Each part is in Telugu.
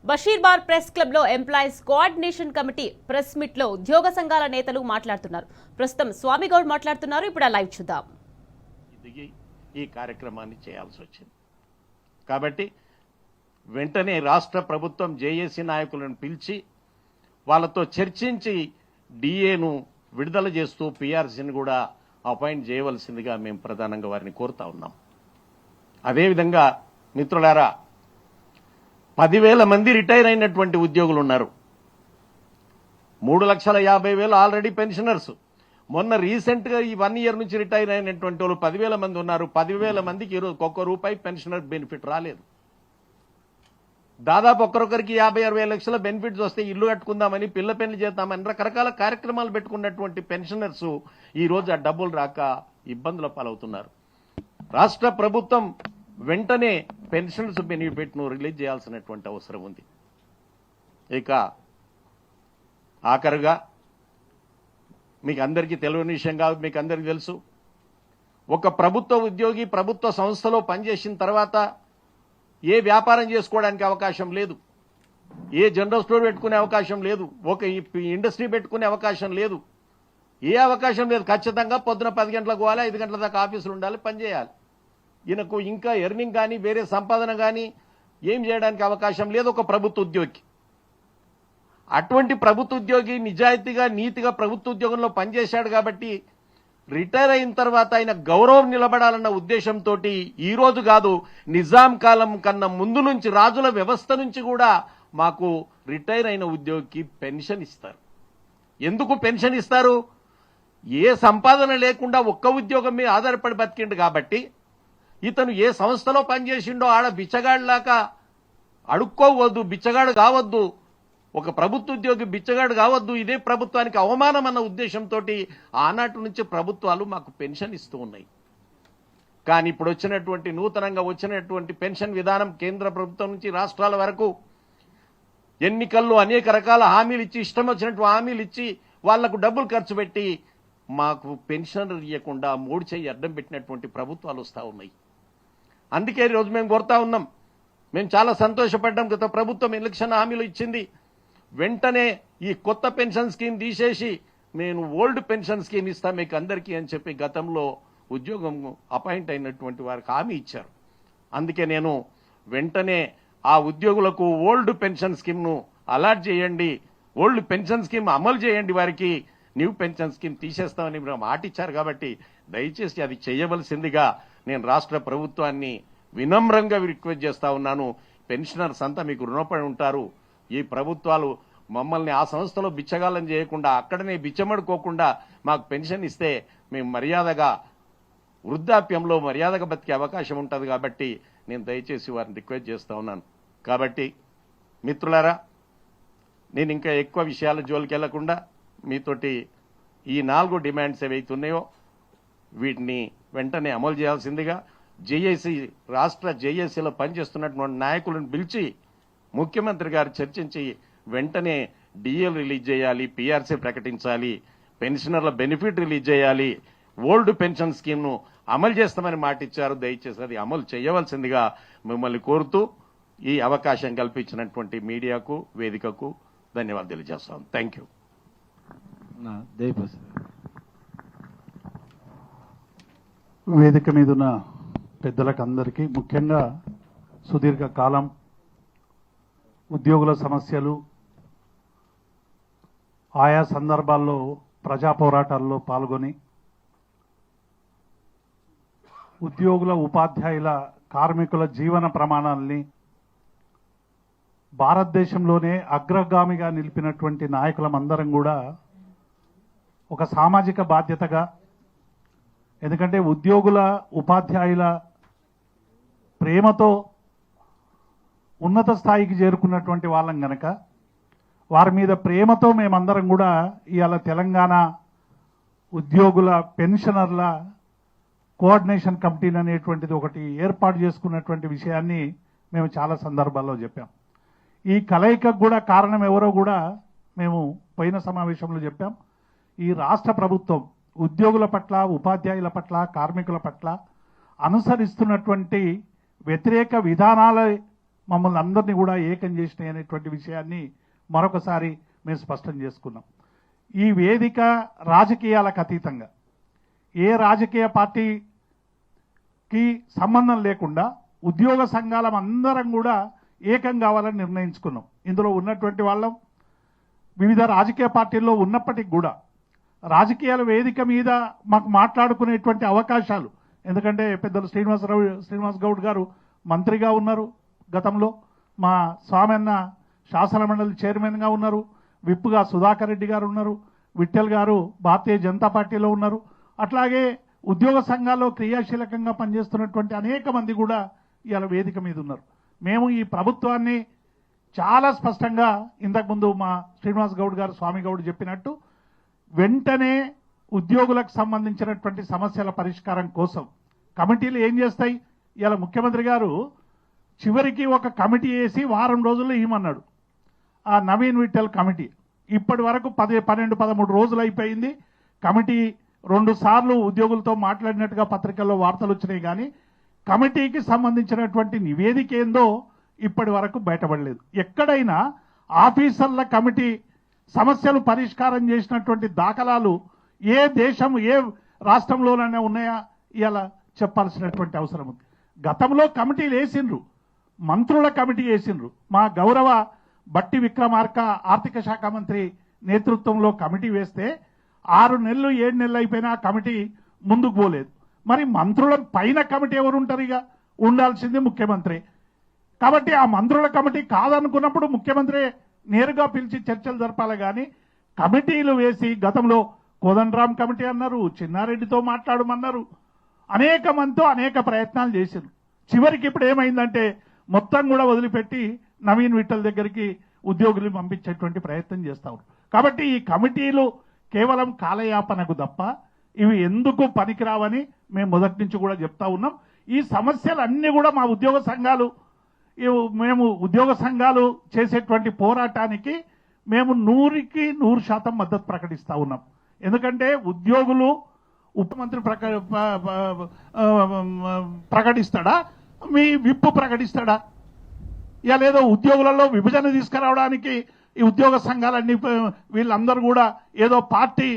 బషీర్బాగ్ ప్రెస్ క్లబ్ లో employees coordination committee press meet లో ఉద్యోగ సంఘాల నేతలు మాట్లాడుతున్నారు. ప్రస్తుతం స్వామిగౌడ్ మాట్లాడుతున్నారు. ఇప్పుడు లైవ్ చూద్దాం. ఈ కార్యక్రమాన్ని చేయాల్సి వచ్చింది కాబట్టి వెంటనే రాష్ట్ర ప్రభుత్వం జేఏసీ నాయకులను పిలిచి వాళ్ళతో చర్చించి డిఏను విడుదల చేస్తూ పీఆర్సీని కూడా అపాయింట్ చేయవలసిందిగా మేము ప్రధానంగా వారిని కోరుతా ఉన్నాం. అదేవిధంగా మిత్రులారా, 10,000 మంది రిటైర్ అయినటువంటి ఉద్యోగులు ఉన్నారు. 3,50,000 ఆల్రెడీ పెన్షనర్స్. మొన్న రీసెంట్గా ఈ 1 ఇయర్ నుంచి రిటైర్ అయినటువంటి వాళ్ళు 10,000 మంది ఉన్నారు. 10,000 మందికి ఈరోజు ₹1 పెన్షనర్ బెనిఫిట్ రాలేదు. దాదాపు ఒక్కొక్కరికి 50-60 లక్షల బెనిఫిట్స్ వస్తే ఇల్లు కట్టుకుందామని, పిల్ల పెళ్లి చేద్దామని రకరకాల కార్యక్రమాలు పెట్టుకున్నటువంటి పెన్షనర్స్ ఈ రోజు ఆ డబ్బులు రాక ఇబ్బందుల పాలవుతున్నారు. రాష్ట్ర ప్రభుత్వం వెంటనే పెన్షన్స్ బెనిఫిట్ ను రిలీజ్ చేయాల్సినటువంటి అవసరం ఉంది. ఇక ఆఖరుగా మీకు అందరికీ తెలియని విషయం కాదు, మీకు అందరికీ తెలుసు, ఒక ప్రభుత్వ ఉద్యోగి ప్రభుత్వ సంస్థలో పనిచేసిన తర్వాత ఏ వ్యాపారం చేసుకోవడానికి అవకాశం లేదు, ఏ జనరల్ స్టోర్ పెట్టుకునే అవకాశం లేదు, ఒక ఇండస్ట్రీ పెట్టుకునే అవకాశం లేదు, ఏ అవకాశం లేదు. ఖచ్చితంగా పొద్దున 10 గంటలకు పోవాలి, 5 గంటల దాకా ఆఫీసులు ఉండాలి, పనిచేయాలి. ఈయనకు ఇంకా ఎర్నింగ్ కానీ వేరే సంపాదన కానీ ఏం చేయడానికి అవకాశం లేదు ఒక ప్రభుత్వ ఉద్యోగి. అటువంటి ప్రభుత్వ ఉద్యోగి నిజాయితీగా నీతిగా ప్రభుత్వ ఉద్యోగంలో పనిచేశాడు కాబట్టి రిటైర్ అయిన తర్వాత ఆయన గౌరవం నిలబడాలన్న ఉద్దేశంతో ఈ రోజు కాదు, నిజాం కాలం కన్నా ముందు నుంచి రాజుల వ్యవస్థ నుంచి కూడా మాకు రిటైర్ అయిన ఉద్యోగికి పెన్షన్ ఇస్తారు. ఎందుకు పెన్షన్ ఇస్తారు? ఏ సంపాదన లేకుండా ఒక్క ఉద్యోగం మీద ఆధారపడి బతికిండు కాబట్టి ఇతను ఏ సంస్థలో పనిచేసిండో ఆడ బిచ్చగాడిలాగా అడుక్కోవద్దు, బిచ్చగాడు కావద్దు, ఒక ప్రభుత్వ ఉద్యోగి బిచ్చగాడు కావద్దు, ఇదే ప్రభుత్వానికి అవమానం అన్న ఉద్దేశంతో ఆనాటి నుంచి ప్రభుత్వాలు మాకు పెన్షన్ ఇస్తూ ఉన్నాయి. కానీ ఇప్పుడు వచ్చినటువంటి నూతనంగా వచ్చినటువంటి పెన్షన్ విధానం కేంద్ర ప్రభుత్వం నుంచి రాష్ట్రాల వరకు ఎన్నికల్లో అనేక రకాల హామీలు ఇచ్చి, ఇష్టం వచ్చినట్టు హామీలు ఇచ్చి వాళ్లకు డబ్బులు ఖర్చు పెట్టి మాకు పెన్షన్ ఇవ్వకుండా మూడు చేయి అడ్డం పెట్టినటువంటి ప్రభుత్వాలు వస్తూ ఉన్నాయి. అందుకే ఈరోజు మేము కోరుతా ఉన్నాం, మేము చాలా సంతోషపడ్డాం. గత ప్రభుత్వం ఎలక్షన్ హామీలు ఇచ్చింది, వెంటనే ఈ కొత్త పెన్షన్ స్కీమ్ తీసేసి నేను ఓల్డ్ పెన్షన్ స్కీమ్ ఇస్తా మీకు అందరికీ అని చెప్పి గతంలో ఉద్యోగం అపాయింట్ అయినటువంటి వారికి హామీ ఇచ్చారు. అందుకే నేను వెంటనే ఆ ఉద్యోగులకు ఓల్డ్ పెన్షన్ స్కీమ్ను అలాట్ చేయండి, ఓల్డ్ పెన్షన్ స్కీమ్ అమలు చేయండి, వారికి న్యూ పెన్షన్ స్కీమ్ తీసేస్తామని మాట ఇచ్చారు. కాబట్టి దయచేసి అది చేయవలసిందిగా నేను రాష్ట్ర ప్రభుత్వాన్ని వినమ్రంగా రిక్వెస్ట్ చేస్తా ఉన్నాను. పెన్షనర్స్ అంతా మీకు రుణపడి ఉంటారు. ఈ ప్రభుత్వాలు మమ్మల్ని ఆ సంస్థలో బిచ్చగాలం చేయకుండా అక్కడనే బిచ్చమడుకోకుండా మాకు పెన్షన్ ఇస్తే మేము మర్యాదగా వృద్ధాప్యంలో మర్యాదగా బతికే అవకాశం ఉంటుంది. కాబట్టి నేను దయచేసి వారిని రిక్వెస్ట్ చేస్తా ఉన్నాను. కాబట్టి మిత్రులారా, నేను ఇంకా ఎక్కువ విషయాల జోలికి వెళ్లకుండా మీతోటి ఈ 4 డిమాండ్స్ ఏవైతున్నాయో వీటిని వెంటనే అమలు చేయాల్సిందిగా జేఏసీ రాష్ట్ర జేఏసీలో పనిచేస్తున్నటువంటి నాయకులను పిలిచి ముఖ్యమంత్రి గారు చర్చించి వెంటనే డిఏలు రిలీజ్ చేయాలి, పీఆర్సీ ప్రకటించాలి, పెన్షనర్ల బెనిఫిట్ రిలీజ్ చేయాలి, ఓల్డ్ పెన్షన్ స్కీమ్ను అమలు చేస్తామని మాట ఇచ్చారు. దయచేసి అది అమలు చేయవలసిందిగా మిమ్మల్ని కోరుతూ ఈ అవకాశం కల్పించినటువంటి మీడియాకు వేదికకు ధన్యవాదాలు తెలియజేస్తాను. Thank you. వేదిక మీద ఉన్న పెద్దలకు అందరికీ, ముఖ్యంగా సుదీర్ఘ కాలం ఉద్యోగుల సమస్యలు, ఆయా సందర్భాల్లో ప్రజా పోరాటాల్లో పాల్గొని ఉద్యోగుల, ఉపాధ్యాయుల, కార్మికుల జీవన ప్రమాణాలని భారతదేశంలోనే అగ్రగామిగా నిలిపినటువంటి నాయకులమందరం కూడా ఒక సామాజిక బాధ్యతగా, ఎందుకంటే ఉద్యోగుల, ఉపాధ్యాయుల ప్రేమతో ఉన్నత స్థాయికి చేరుకున్నటువంటి వాళ్ళం గనక వారి మీద ప్రేమతో మేమందరం కూడా ఇవాళ తెలంగాణ ఉద్యోగుల పెన్షనర్ల కోఆర్డినేషన్ కమిటీలు అనేటువంటిది ఒకటి ఏర్పాటు చేసుకున్నటువంటి విషయాన్ని మేము చాలా సందర్భాల్లో చెప్పాం. ఈ కలయికకు కూడా కారణం ఎవరో కూడా మేము పోయిన సమావేశంలో చెప్పాం. ఈ రాష్ట్ర ప్రభుత్వం ఉద్యోగుల పట్ల, ఉపాధ్యాయుల పట్ల, కార్మికుల పట్ల అనుసరిస్తున్నటువంటి వ్యతిరేక విధానాల మమ్మల్ని అందరినీ కూడా ఏకం చేసినాయి అనేటువంటి విషయాన్ని మరొకసారి మేము స్పష్టం చేసుకున్నాం. ఈ వేదిక రాజకీయాలకు అతీతంగా ఏ రాజకీయ పార్టీకి సంబంధం లేకుండా ఉద్యోగ సంఘాలం అందరం కూడా ఏకం కావాలని నిర్ణయించుకున్నాం. ఇందులో ఉన్నటువంటి వాళ్ళం వివిధ రాజకీయ పార్టీల్లో ఉన్నప్పటికీ కూడా రాజకీయాల వేదిక మీద మాకు మాట్లాడుకునేటువంటి అవకాశాలు, ఎందుకంటే పెద్దలు శ్రీనివాస్ గౌడ్ గారు మంత్రిగా ఉన్నారు గతంలో, మా స్వామన్న శాసన మండలి చైర్మన్గా ఉన్నారు, విప్పుగా సుధాకర్ రెడ్డి గారు ఉన్నారు, విఠల్ గారు భారతీయ జనతా పార్టీలో ఉన్నారు, అట్లాగే ఉద్యోగ సంఘాల్లో క్రియాశీలకంగా పనిచేస్తున్నటువంటి అనేక మంది కూడా ఇవాళ వేదిక మీద ఉన్నారు. మేము ఈ ప్రభుత్వాన్ని చాలా స్పష్టంగా ఇంతకుముందు మా శ్రీనివాస్ గౌడ్ గారు స్వామి గౌడ్ చెప్పినట్టు వెంటనే ఉద్యోగులకు సంబంధించినటువంటి సమస్యల పరిష్కారం కోసం కమిటీలు ఏం చేస్తాయి. ఇలా ముఖ్యమంత్రి గారు చివరికి ఒక కమిటీ వేసి వారం రోజుల్లో ఇవ్వమన్నాడు. ఆ నవీన్ విఠల్ కమిటీ ఇప్పటి వరకు 12-13 రోజులు అయిపోయింది. కమిటీ 2 సార్లు ఉద్యోగులతో మాట్లాడినట్టుగా పత్రికల్లో వార్తలు వచ్చినాయి, కానీ కమిటీకి సంబంధించినటువంటి నివేదిక ఏందో ఇప్పటి వరకు బయటపడలేదు. ఎక్కడైనా ఆఫీసర్ల కమిటీ సమస్యలు పరిష్కారం చేసినటువంటి దాఖలాలు ఏ దేశం ఏ రాష్ట్రంలోనైనా ఉన్నాయా ఇలా చెప్పాల్సినటువంటి అవసరం ఉంది. గతంలో కమిటీలు వేసిండ్రు, మంత్రుల కమిటీ వేసిండ్రు. మా గౌరవ బట్టి విక్రమార్క ఆర్థిక శాఖ మంత్రి నేతృత్వంలో కమిటీ వేస్తే 6 నెలలు 7 నెలలు అయిపోయినా ఆ కమిటీ ముందుకు పోలేదు. మరి మంత్రుల పైన కమిటీ ఎవరు ఉంటారు? ఇక ఉండాల్సింది ముఖ్యమంత్రి. కాబట్టి ఆ మంత్రుల కమిటీ కాదనుకున్నప్పుడు ముఖ్యమంత్రి నేరుగా పిలిచి చర్చలు జరపాలి, కానీ కమిటీలు వేసి గతంలో కోదండరాం కమిటీ అన్నారు, చిన్నారెడ్డితో మాట్లాడమన్నారు, అనేక మందితో అనేక ప్రయత్నాలు చేశారు. చివరికి ఇప్పుడు ఏమైందంటే మొత్తం కూడా వదిలిపెట్టి నవీన్ విఠల్ దగ్గరికి ఉద్యోగులు పంపించేటువంటి ప్రయత్నం చేస్తారు. కాబట్టి ఈ కమిటీలు కేవలం కాలయాపనకు తప్ప ఇవి ఎందుకు పనికిరావని మేము మొదటి నుంచి కూడా చెప్తా ఉన్నాం. ఈ సమస్యలన్నీ కూడా మా ఉద్యోగ సంఘాలు మేము ఉద్యోగ సంఘాలు చేసేటువంటి పోరాటానికి మేము 100% మద్దతు ప్రకటిస్తా ఉన్నాం. ఎందుకంటే ఉద్యోగులు ఉపమంత్రి ప్రకటిస్తాడా, మీ విప్పు ప్రకటిస్తాడా? ఇక లేదో ఉద్యోగులలో విభజన తీసుకురావడానికి ఈ ఉద్యోగ సంఘాలన్నీ వీళ్ళందరూ కూడా ఏదో పార్టీ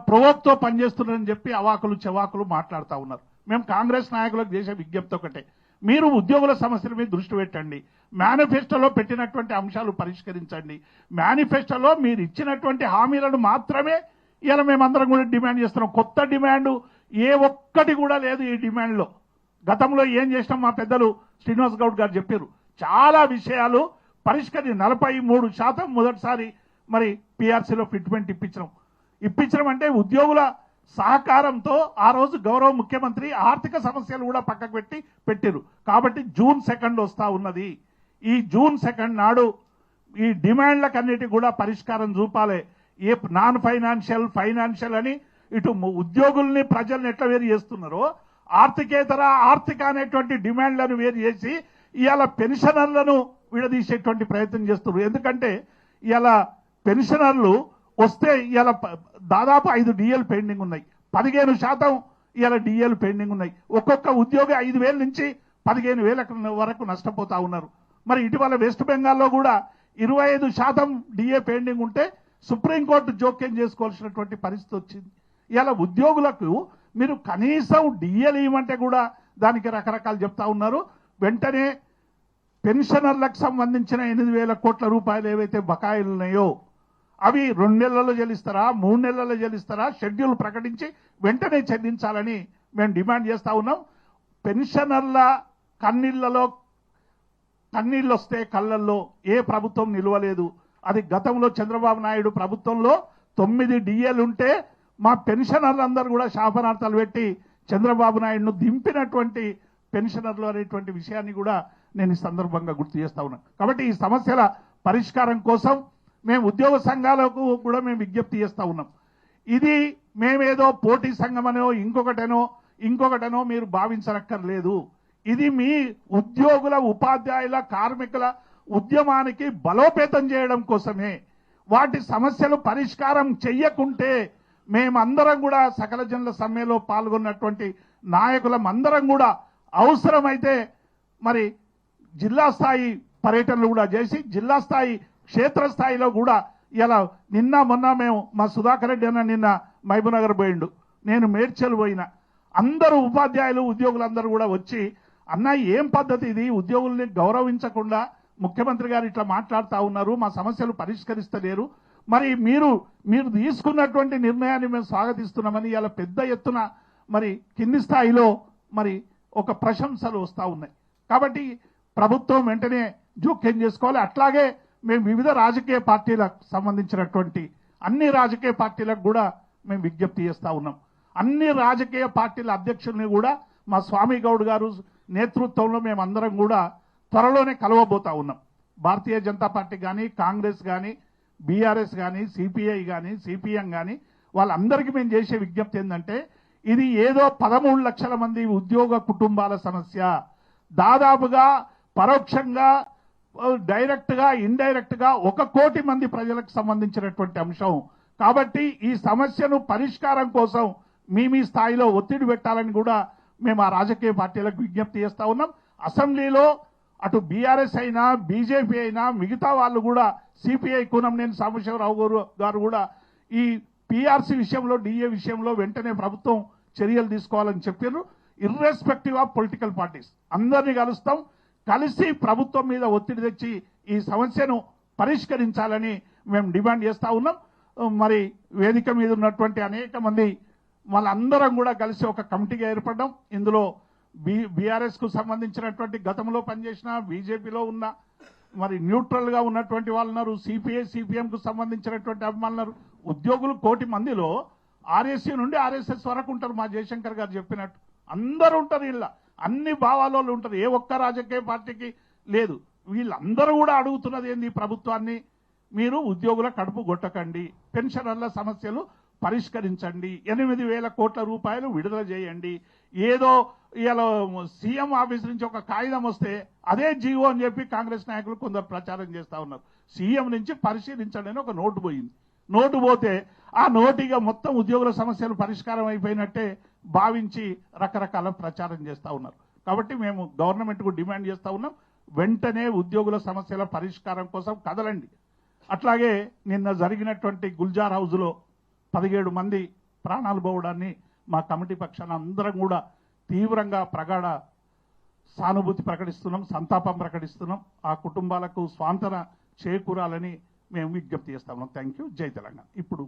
ప్రవోక్తో పనిచేస్తున్నారని చెప్పి అవాకులు చెవాకులు మాట్లాడుతూ ఉన్నారు. మేము కాంగ్రెస్ నాయకులకు చేసే విజ్ఞప్తి ఒకటే, మీరు ఉద్యోగుల సమస్యల మీద దృష్టి పెట్టండి, మేనిఫెస్టోలో పెట్టినటువంటి అంశాలు పరిష్కరించండి. మేనిఫెస్టోలో మీరు ఇచ్చినటువంటి హామీలను మాత్రమే ఇలా మేమందరం కూడా డిమాండ్ చేస్తున్నాం. కొత్త డిమాండ్ ఏ ఒక్కటి కూడా లేదు ఈ డిమాండ్లో. గతంలో ఏం చేసినాం మా పెద్దలు శ్రీనివాస్ గౌడ్ గారు చెప్పారు, చాలా విషయాలు 43% మొదటిసారి మరి పిఆర్సీలో ఫిట్మెంట్ ఇప్పించడం అంటే ఉద్యోగుల సహకారంతో ఆ రోజు గౌరవ ముఖ్యమంత్రి ఆర్థిక సమస్యలు కూడా పక్కకు పెట్టారు. కాబట్టి June 2 వస్తా ఉన్నది. ఈ June 2 నాడు ఈ డిమాండ్లకన్నిటి కూడా పరిష్కారం చూపాలి. ఏ నాన్ ఫైనాన్షియల్, ఫైనాన్షియల్ అని ఇటు ఉద్యోగుల్ని ప్రజల్ని ఎట్లా వేరు చేస్తున్నారో ఆర్థికేతర ఆర్థిక అనేటువంటి డిమాండ్లను వేరు చేసి ఇవాళ పెన్షనర్లను విడదీసేటువంటి ప్రయత్నం చేస్తున్నారు. ఎందుకంటే ఇవాళ పెన్షనర్లు వస్తే ఇవాళ దాదాపు 5 DL పెండింగ్ ఉన్నాయి, 15% ఇవాళ DL పెండింగ్ ఉన్నాయి. ఒక్కొక్క ఉద్యోగి 5,000 నుంచి 15,000 వరకు నష్టపోతా ఉన్నారు. మరి ఇటీవల వెస్ట్ బెంగాల్లో కూడా 25% DA పెండింగ్ ఉంటే సుప్రీంకోర్టు జోక్యం చేసుకోవాల్సినటువంటి పరిస్థితి వచ్చింది. ఇవాళ ఉద్యోగులకు మీరు కనీసం DL ఇవ్వమంటే కూడా దానికి రకరకాలు చెప్తా ఉన్నారు. వెంటనే పెన్షనర్లకు సంబంధించిన 8,000 కోట్ల రూపాయలు ఏవైతే బకాయిలు ఉన్నాయో అవి 2 నెలల్లో చెల్లిస్తారా, 3 నెలల్లో చెల్లిస్తారా, షెడ్యూల్ ప్రకటించి వెంటనే చెల్లించాలని మేము డిమాండ్ చేస్తా ఉన్నాం. పెన్షనర్ల కన్నీళ్లు వస్తే కళ్ళల్లో ఏ ప్రభుత్వం నిలవలేదు. అది గతంలో చంద్రబాబు నాయుడు ప్రభుత్వంలో 9 DL ఉంటే మా పెన్షనర్లందరూ కూడా శాపనార్థాలు పెట్టి చంద్రబాబు నాయుడును దింపినటువంటి పెన్షనర్లు అనేటువంటి విషయాన్ని కూడా నేను ఈ సందర్భంగా గుర్తు చేస్తా ఉన్నాను. కాబట్టి ఈ సమస్యల పరిష్కారం కోసం మేము ఉద్యోగ సంఘాలకు కూడా మేము విజ్ఞప్తి చేస్తూ ఉన్నాం. ఇది మేమేదో పోటీ సంఘమనో ఇంకొకటనో మీరు భావించనక్కర్లేదు. ఇది మీ ఉద్యోగుల, ఉపాధ్యాయుల, కార్మికుల ఉద్యమానికి బలోపేతం చేయడం కోసమే. వాటి సమస్యలు పరిష్కారం చెయ్యకుంటే మేమందరం కూడా సకల జనుల సమ్మెలో పాల్గొన్నటువంటి నాయకులం అందరం కూడా అవసరమైతే మరి జిల్లా స్థాయి పర్యటనలు కూడా చేసి జిల్లా స్థాయి క్షేత్రస్థాయిలో కూడా ఇలా నిన్న మొన్న మేము మా సుధాకర్ రెడ్డి అన్న నిన్న మహబూబ్నగర్ పోయిండు, నేను మేడ్చల్ పోయినా. అందరూ ఉపాధ్యాయులు ఉద్యోగులందరూ కూడా వచ్చి అన్న ఏం పద్ధతి ఇది, ఉద్యోగుల్ని గౌరవించకుండా ముఖ్యమంత్రి గారు ఇట్లా మాట్లాడుతూ ఉన్నారు, మా సమస్యలు పరిష్కరిస్తలేరు, మరి మీరు తీసుకున్నటువంటి నిర్ణయాన్ని మేము స్వాగతిస్తున్నామని ఇలా పెద్ద ఎత్తున మరి కింది స్థాయిలో మరి ఒక ప్రశంసలు వస్తూ ఉన్నాయి. కాబట్టి ప్రభుత్వం వెంటనే జోక్యం చేసుకోవాలి. అట్లాగే మేము వివిధ రాజకీయ పార్టీలకు సంబంధించినటువంటి అన్ని రాజకీయ పార్టీలకు కూడా మేము విజ్ఞప్తి చేస్తూ ఉన్నాం. అన్ని రాజకీయ పార్టీల అధ్యక్షుల్ని కూడా మా స్వామి గౌడ్ గారు నేతృత్వంలో మేమందరం కూడా త్వరలోనే కలవబోతా ఉన్నాం. భారతీయ జనతా పార్టీ కానీ, కాంగ్రెస్ కానీ, బీఆర్ఎస్ కానీ, సిపిఐ కానీ, సిపిఎం కానీ వాళ్ళందరికీ మేము చేసే విజ్ఞప్తి ఏంటంటే, ఇది ఏదో 13 లక్షల మంది ఉద్యోగ కుటుంబాల సమస్య, దాదాపుగా పరోక్షంగా డైరెక్ట్ గా ఇండైరెక్ట్ గా 1 కోటి మంది ప్రజలకు సంబంధించినటువంటి అంశం. కాబట్టి ఈ సమస్యను పరిష్కారం కోసం మీ స్థాయిలో ఒత్తిడి పెట్టాలని కూడా మేము ఆ రాజకీయ పార్టీలకు విజ్ఞప్తి చేస్తా ఉన్నాం. అసెంబ్లీలో అటు బీఆర్ఎస్ అయినా బీజేపీ అయినా మిగతా వాళ్ళు కూడా సిపిఐ కూనంనేని సాంబశివరావు గారు కూడా ఈ పీఆర్సీ విషయంలో, డిఏ విషయంలో వెంటనే ప్రభుత్వం చర్యలు తీసుకోవాలని చెప్పారు. ఇర్రెస్పెక్టివ్ ఆఫ్ పొలిటికల్ పార్టీస్ అందరినీ కలుస్తాం, కలిసి ప్రభుత్వం మీద ఒత్తిడి తెచ్చి ఈ సమస్యను పరిష్కరించాలని మేము డిమాండ్ చేస్తా ఉన్నాం. మరి వేదిక మీద ఉన్నటువంటి అనేక మంది వాళ్ళందరం కూడా కలిసి ఒక కమిటీగా ఏర్పడ్డాం. ఇందులో బీఆర్ఎస్ కు సంబంధించినటువంటి గతంలో పనిచేసిన, బీజేపీలో ఉన్న మరి న్యూట్రల్ గా ఉన్నటువంటి వాళ్ళు ఉన్నారు, సిపిఐ సిపిఎం కు సంబంధించినటువంటి అభిమానులు, ఉద్యోగులు 1 కోటి మందిలో ఆర్ఎస్సీ నుండి ఆర్ఎస్ఎస్ వరకు ఉంటారు. మా జయశంకర్ గారు చెప్పినట్టు అందరూ ఉంటారు, ఇలా అన్ని భావాలలో ఉంటారు, ఏ ఒక్క రాజకీయ పార్టీకి లేదు. వీళ్ళందరూ కూడా అడుగుతున్నది ఏంది, ప్రభుత్వాన్ని మీరు ఉద్యోగుల కడుపు కొట్టకండి, పెన్షనర్ల సమస్యలు పరిష్కరించండి, 8,000 కోట్ల రూపాయలు విడుదల చేయండి. ఏదో ఇలా సీఎం ఆఫీస్ నుంచి ఒక కాగితం వస్తే అదే జీవో అని చెప్పి కాంగ్రెస్ నాయకులు కొందరు ప్రచారం చేస్తా ఉన్నారు. సీఎం నుంచి పరిశీలించండి అని ఒక నోటు పోయింది. నోటు పోతే ఆ నోటిగా మొత్తం ఉద్యోగుల సమస్యలు పరిష్కారం అయిపోయినట్టే భావించి రకరకాల ప్రచారం చేస్తా ఉన్నారు. కాబట్టి మేము గవర్నమెంట్ కు డిమాండ్ చేస్తా ఉన్నాం, వెంటనే ఉద్యోగుల సమస్యల పరిష్కారం కోసం కదలండి. అట్లాగే నిన్న జరిగినటువంటి గుల్జార్ హౌస్ లో 17 మంది ప్రాణాలు పోవడాన్ని మా కమిటీ పక్షాన అందరం కూడా తీవ్రంగా ప్రగాఢ సానుభూతి ప్రకటిస్తున్నాం, సంతాపం ప్రకటిస్తున్నాం. ఆ కుటుంబాలకు స్వాంతన చేకూరాలని మేము విజ్ఞప్తి చేస్తాము. Thank you. జై తెలంగాణ. ఇప్పుడు